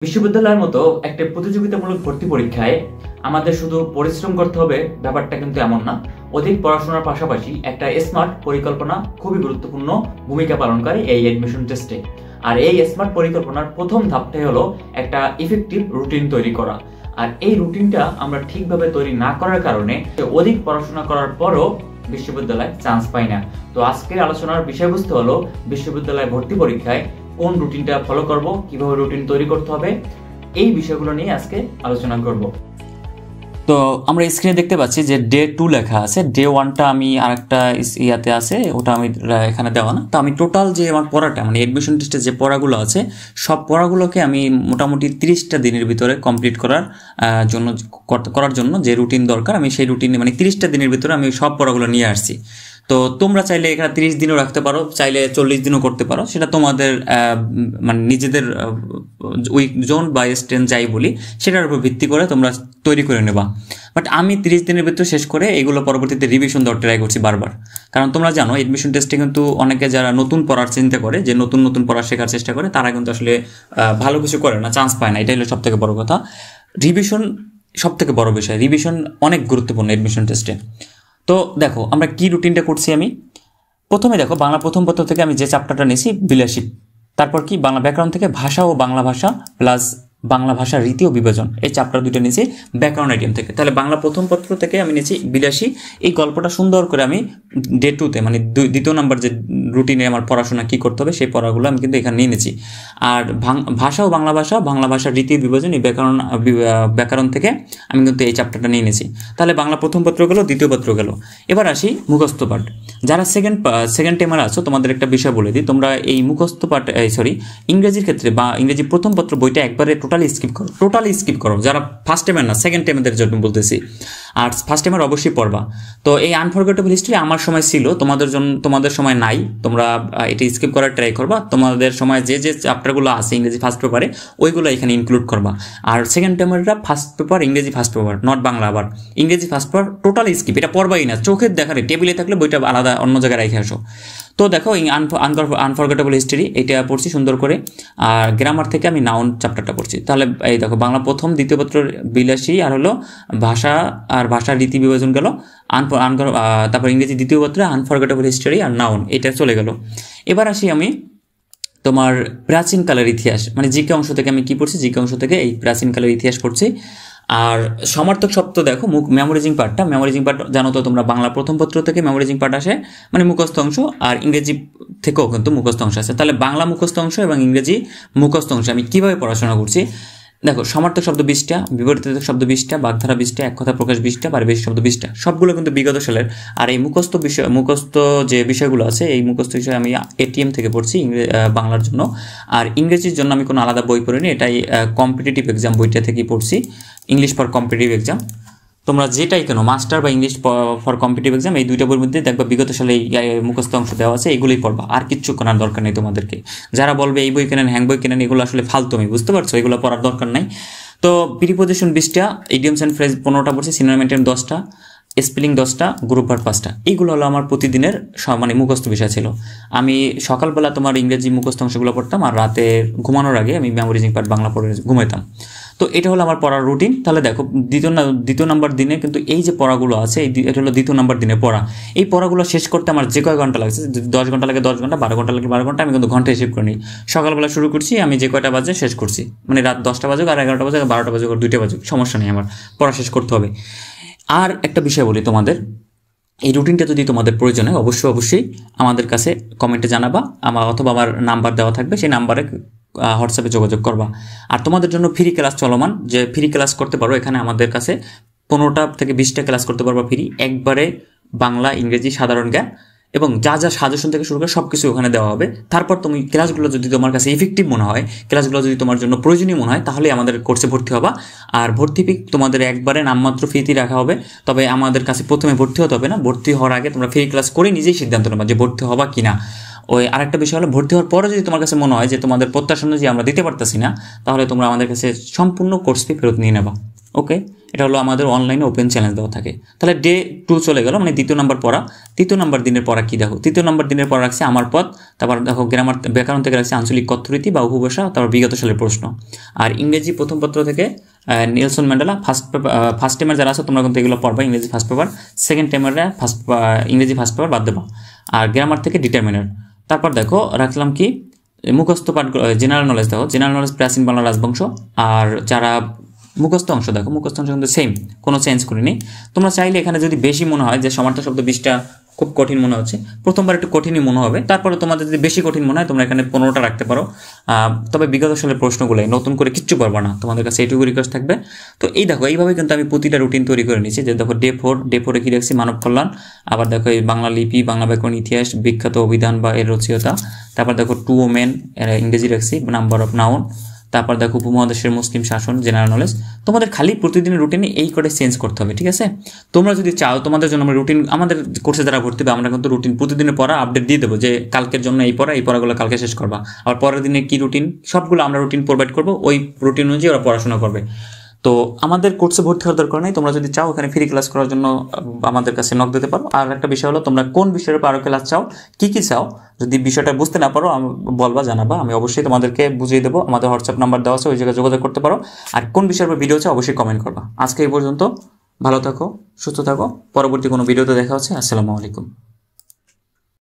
বিশ্ববিদ্যালয়ের মতো একটা প্রতিযোগিতামূলক ভর্তি পরীক্ষায় আমাদের শুধু পরিশ্রম করতে হবে ব্যাপারটা কিন্তু এমন না। অধিক পড়াশোনার পাশাপাশি একটা স্মার্ট পরিকল্পনা খুবই গুরুত্বপূর্ণ ভূমিকা পালন করে এই অ্যাডমিশন টেস্টে। আর এই স্মার্ট পরিকল্পনার প্রথম ধাপটাই হলো একটা ইফেক্টিভ রুটিন তৈরি করা। আর এই রুটিনটা আমরা ঠিকভাবে তৈরি না করার কারণে অধিক পড়াশোনা করার পরও বিশ্ববিদ্যালয়ে চান্স পাই না। তো আজকের আলোচনার বিষয়বস্তু হলো বিশ্ববিদ্যালয় ভর্তি পরীক্ষায় কোন রুটিনটা ফলো করব, কিভাবে রুটিন তৈরি করতে হবে, এই বিষয়গুলো নিয়ে আজকে আলোচনা করব। তো আমরা স্ক্রিনে দেখতে পাচ্ছি যে ডে 2 লেখা আছে। ডে 1টা আমি আরেকটা ইয়াতে আছে, ওটা আমি এখানে দেওয়া না। তো আমি টোটাল যে আমার পড়াটা মানে এডমিশন টেস্টে যে পড়াগুলো আছে সব পড়াগুলোকে আমি মোটামুটি 30টা দিনের ভিতরে কমপ্লিট করার জন্য যে রুটিন দরকার আমি সেই রুটিনে মানে 30টা দিনের ভিতরে আমি সব পড়াগুলো নিয়ে আসছি। তো তোমরা চাইলে এখানে 30 দিনও রাখতে পারো, চাইলে 40 দিনও করতে পারো, সেটা তোমাদের মানে নিজেদের উইক জোন বা স্ট্রেন্থ যাই বলি সেটার উপর ভিত্তি করে তোমরা তৈরি করে নেবা। বাট আমি 30 দিনের ভিতরে শেষ করে এগুলো পরবর্তীতে রিভিশন দেওয়ার ট্রাই করছি বারবার। কারণ তোমরা জানো এডমিশন টেস্টে কিন্তু অনেকে যারা নতুন পড়ার চিন্তা করে, যে নতুন নতুন পড়া শেখার চেষ্টা করে, তারা কিন্তু আসলে ভালো কিছু করে না, চান্স পায় না। এটাই হলো সব থেকে বড় কথা। রিভিশন সব থেকে বড় বিষয়, রিভিশন অনেক গুরুত্বপূর্ণ এডমিশন টেস্টে। তো দেখো আমরা কি রুটিনটা করছি। আমি প্রথমে দেখো বাংলা প্রথম পত্র থেকে আমি যে চ্যাপ্টারটা নিয়েছি বিলাসী, তারপর কি বাংলা ব্যাকরণ থেকে ভাষা ও বাংলা ভাষা প্লাস বাংলা ভাষা রীতি ও বিভাজন, এই চ্যাপ্টার দুটো নিয়েছি ব্যাকরণ আইটেম থেকে। তাহলে বাংলা প্রথম পত্র থেকে আমি নিয়েছি বিলাসী। এই গল্পটা সুন্দর করে আমি ডে 2তে মানে দ্বিতীয় নাম্বার যে রুটিনে আমার পড়াশোনা কী করতে হবে সেই পড়াগুলো আমি কিন্তু এখানে নিয়ে নিয়েছি। আর ভাষা ও বাংলা ভাষা রীতি বিভাজন এই ব্যাকরণ থেকে আমি কিন্তু এই চ্যাপ্টারটা নিয়ে নিয়েছি। তাহলে বাংলা প্রথম পত্র গেল, দ্বিতীয় পত্র গেল। এবার আসি মুখস্থ পাঠ। যারা সেকেন্ড টাইমার আছো তোমাদের একটা বিষয় বলে দিই, তোমরা এই মুখস্থ পাঠ ইংরেজির ক্ষেত্রে বা ইংরেজি প্রথম পত্র বইটা একবারে টোটালি স্কিপ করো। যারা ফার্স্ট টাইমার না, সেকেন্ড টাইমারদের জন্য বলতেছি। আর ফার্স্ট টাইমার অবশ্যই পড়বা। তো এই আনফরগেটেবল হিস্ট্রি আমার সময় ছিল, তোমাদের সময় নাই, তোমরা এটা স্কিপ করার ট্রাই করবা। তোমাদের সময় যে যে চ্যাপ্টারগুলো আছে ইংরেজি ফার্স্ট পেপারে ওইগুলো এখানে ইনক্লুড করবা। আর সেকেন্ড টাইমাররা ফার্স্ট পেপার ইংরেজি ফার্স্ট পেপার, নট বাংলা, আবার ইংরেজি ফার্স্ট পেপার টোটালি স্কিপ, এটা পড়বাই না। চোখের দেখারে টেবিলে থাকলে বইটা আলাদা অন্য জায়গায় রেখে আসো। তো দেখো আনফরগেটেবল হিস্ট্রি এটা পড়ছি সুন্দর করে। আর গ্রামার থেকে আমি নাউন চ্যাপ্টারটা পড়ছি। তাহলে এই দেখো বাংলা প্রথম দ্বিতীয় পত্র বিলাসী, আর হলো ভাষা আর ভাষার রীতি বিভাজন গেল। তারপর ইংরেজি দ্বিতীয় পত্রে আনফরগেটেবল হিস্ট্রি আর নাউন, এটা চলে গেল। এবার আসি আমি তোমার প্রাচীনকালের ইতিহাস, মানে জিকে অংশ থেকে আমি কি পড়ছি, জিকে অংশ থেকে এই প্রাচীনকালের ইতিহাস পড়ছি। আর সমার্থক শব্দ দেখো মেমোরাইজিং পার্ট জানো তো তোমরা, বাংলা প্রথম পত্র থেকে মেমোরাইজিং পার্ট আসে মানে মুখস্থ অংশ, আর ইংরেজি থেকেও কিন্তু মুখস্থ অংশ আছে। তাহলে বাংলা মুখস্থ অংশ এবং ইংরেজি মুখস্থ অংশ আমি কিভাবে পড়াশোনা করছি দেখো। সমার্থক শব্দ 20টা, বিপরীত শব্দ 20টা, বাগধারা 20টা, এক কথা প্রকাশ 20টা, পারিভাষিক শব্দ 20টা, সবগুলো কিন্তু বিগত সালের। আর এই মুখস্থ যে বিষয়গুলো আছে এই মুখস্থ বিষয় আমি এটিএম থেকে পড়ছি বাংলার জন্য। আর ইংরেজির জন্য আমি কোনো আলাদা বই পড়িনি, এটাই কম্পিটিটিভ এক্সাম বইটা থেকেই পড়ছি, ইংলিশ ফর কম্পিটিটিভ এক্সাম। তোমরা যেটাই কেন, মাস্টার বা ইংলিশ ফর কম্পিটিটিভ এক্সাম, এই দুইটা বইয়ের মধ্যে দেখবা বিগত সালে এই মুখস্থ অংশ দেওয়া আছে, এইগুলোই পড়বা, আর কিচ্ছু করার দরকার নেই তোমাদেরকে। যারা বলবে এই বই কেনেন, হ্যাং বই কেনেন, এগুলো আসলে ফালতু, আমি বুঝতে পারছো, এগুলো পড়ার দরকার নাই। তো প্রিপোজিশন 20টা, ইডিয়মস অ্যান্ড ফ্রেজ 15টা পড়ছি, সিনোনিম 10টা, স্পেলিং 10টা, গ্রুপ ভার্ব 5টা। এইগুলো হলো আমার প্রতিদিনের মানে মুখস্থ বিষয় ছিল। আমি সকালবেলা তোমার ইংরেজি মুখস্থ অংশগুলো পড়তাম, আর রাতে ঘুমানোর আগে আমি মেমোরাইজিং পার্ট বাংলা পড়ে ঘুমাইতাম। তো এটা হলো আমার পড়ার রুটিন। তাহলে দেখো দ্বিতীয় নাম্বার দিনে কিন্তু এই যে পড়াগুলো আছে এটা হলো দ্বিতীয় নাম্বার দিনে পড়া। এই পড়াগুলো শেষ করতে আমার যে কয় ঘন্টা লাগছে, 10 ঘন্টা লাগে 10 ঘন্টা, 12 ঘন্টা লাগে 12 ঘন্টা, আমি কিন্তু ঘন্টা হিসেব করে নিই। সকালবেলা শুরু করছি, আমি যে কয়টা বাজে শেষ করছি, মানে রাত 10টা বাজুক আর 11টা বাজুক, 12টা বাজুক আর 2টা বাজুক, সমস্যা নেই, আমার পড়া শেষ করতে হবে। আর একটা বিষয় বলি তোমাদের, এই রুটিনটা যদি তোমাদের প্রয়োজন হয় অবশ্যই আমাদের কাছে কমেন্টে জানাবা, অথবা আমার নাম্বার দেওয়া থাকবে, সেই নাম্বারে হোয়াটসঅ্যাপে যোগাযোগ করবা। আর তোমাদের জন্য ফ্রি ক্লাস চলমান, যে ফ্রি ক্লাস করতে পারো এখানে আমাদের কাছে 15টা থেকে 20টা ক্লাস করতে পারবা ফ্রি, একবারে বাংলা ইংরেজি সাধারণ জ্ঞান এবং যা যা সাজেশন থেকে শুরু করে সব কিছু ওখানে দেওয়া হবে। তারপর তুমি ক্লাসগুলো যদি তোমার কাছে ইফেক্টিভ মনে হয়, ক্লাসগুলো যদি তোমার জন্য প্রয়োজনীয় মনে হয়, তাহলে আমাদের কোর্সে ভর্তি হবা। আর ভর্তি ফি তোমাদের একবারে নামমাত্র ফিতে রাখা হবে। তবে আমাদের কাছে প্রথমে ভর্তি হতে হবে না, ভর্তি হওয়ার আগে তোমরা ফ্রি ক্লাস করে নিজেই সিদ্ধান্ত নেবা যে ভর্তি হবা কিনা। ওই আরেকটা বিষয় হলো, ভর্তি হওয়ার পরে যদি তোমার কাছে মনে হয় যে তোমাদের প্রত্যাশা অনুযায়ী আমরা দিতে পারতেছি না, তাহলে তোমরা আমাদের কাছে সম্পূর্ণ কোর্স ফি ফেরত নিয়ে নেবা। ওকে। এটা হলো আমাদের অনলাইনে ওপেন চ্যালেঞ্জ দেওয়া থাকে। তাহলে ডে 2 চলে গেল, মানে দ্বিতীয় নাম্বার পড়া। তৃতীয় নাম্বার দিনের পড়া কি দেখো, তৃতীয় নাম্বার দিনের পড়া রাখছে আমার পথ, তারপর দেখো গ্রামার ব্যাকরণ থেকে রাখছে আঞ্চলিক কথ্যরীতি বা উপভাষা, তারপর বিগত সালের প্রশ্ন। আর ইংরেজি প্রথম পত্র থেকে নেলসন ম্যান্ডেলা ফার্স্ট টাইমার যারা আছে তোমরা কিন্তু এগুলো পড়বা, ইংরেজি ফার্স্ট পেপার, সেকেন্ড টাইমাররা ইংরেজি ফার্স্ট পেপার বাদ দেবা। আর গ্রামার থেকে ডিটারমিনার। তারপর দেখো রাখলাম কি মুখস্থ পাঠ, জেনারেল নলেজ দেখো, জেনারেল নলেজ প্রাচীন বাংলা রাজবংশ। আর যারা মুখস্থ অংশ দেখো, মুখস্থ অংশ কিন্তু সেম, কোনো চেঞ্জ করিনি। তোমরা চাইলে এখানে যদি বেশি মনে হয় যে সমার্থক শব্দ 20টা খুব কঠিন মনে হচ্ছে, প্রথমবার একটু কঠিনই মনে হবে, তারপরে তোমাদের যদি বেশি কঠিন মনে হয় তোমরা এখানে 15টা রাখতে পারো। তবে বিগত সালের প্রশ্নগুলোই নতুন করে কিচ্ছু পারবা না, তোমাদের কাছে এইটুকু রিকোয়েস্ট থাকবে। তো এই দেখো এইভাবে কিন্তু আমি প্রতিটা রুটিন তৈরি করে নিয়েছি। যে দেখো ডে 4 কি রাখছি মানব কল্যাণ, আবার দেখো এই বাংলা লিপি, বাংলা ব্যাকরণ, ইতিহাস, বিখ্যাত অভিধান বা এর রচয়িতা, তারপর দেখো টু ওমেন ইংরেজি রাখছি, নাম্বার অফ নাউন, তারপর দেখো উপমহাদেশের মুসলিম শাসন, জেনারেল নলেজ। তোমাদের খালি প্রতিদিনের রুটিনে এই করে চেঞ্জ করতে হবে, ঠিক আছে? তোমরা যদি চাও তোমাদের জন্য আমরা রুটিন, আমাদের কোর্সে যারা ভর্তি হবে আমরা কিন্তু রুটিন প্রতিদিনের পড়া আপডেট দিয়ে দেবো, যে কালকের জন্য এই পড়াগুলো কালকে শেষ করবা, আবার পরের দিনে কি রুটিন, সবগুলো আমরা রুটিন প্রোভাইড করবো, ওই রুটিন অনুযায়ী ওরা পড়াশোনা করবে। তো আমাদের কোর্সে ভর্তি হওয়ার দরকার নেই, তোমরা যদি চাও এখানে ফ্রি ক্লাস করার জন্য আমাদের কাছে নক দিতে পারো। আর একটা বিষয় হলো তোমরা কোন বিষয়ের উপর আরও ক্লাস চাও, কি চাও, যদি বিষয়টা বুঝতে না পারো বলবা, জানাবা, আমি অবশ্যই তোমাদেরকে বুঝিয়ে দেবো। আমাদের হোয়াটসঅ্যাপ নাম্বার দেওয়া আছে, ওই জায়গায় যোগাযোগ করতে পারো। আর কোন বিষয়ের উপর ভিডিও চাও অবশ্যই কমেন্ট করবা। আজকে এই পর্যন্ত, ভালো থাকো, সুস্থ থাকো, পরবর্তী কোনো ভিডিওতে দেখা হচ্ছে। আসসালামু আলাইকুম।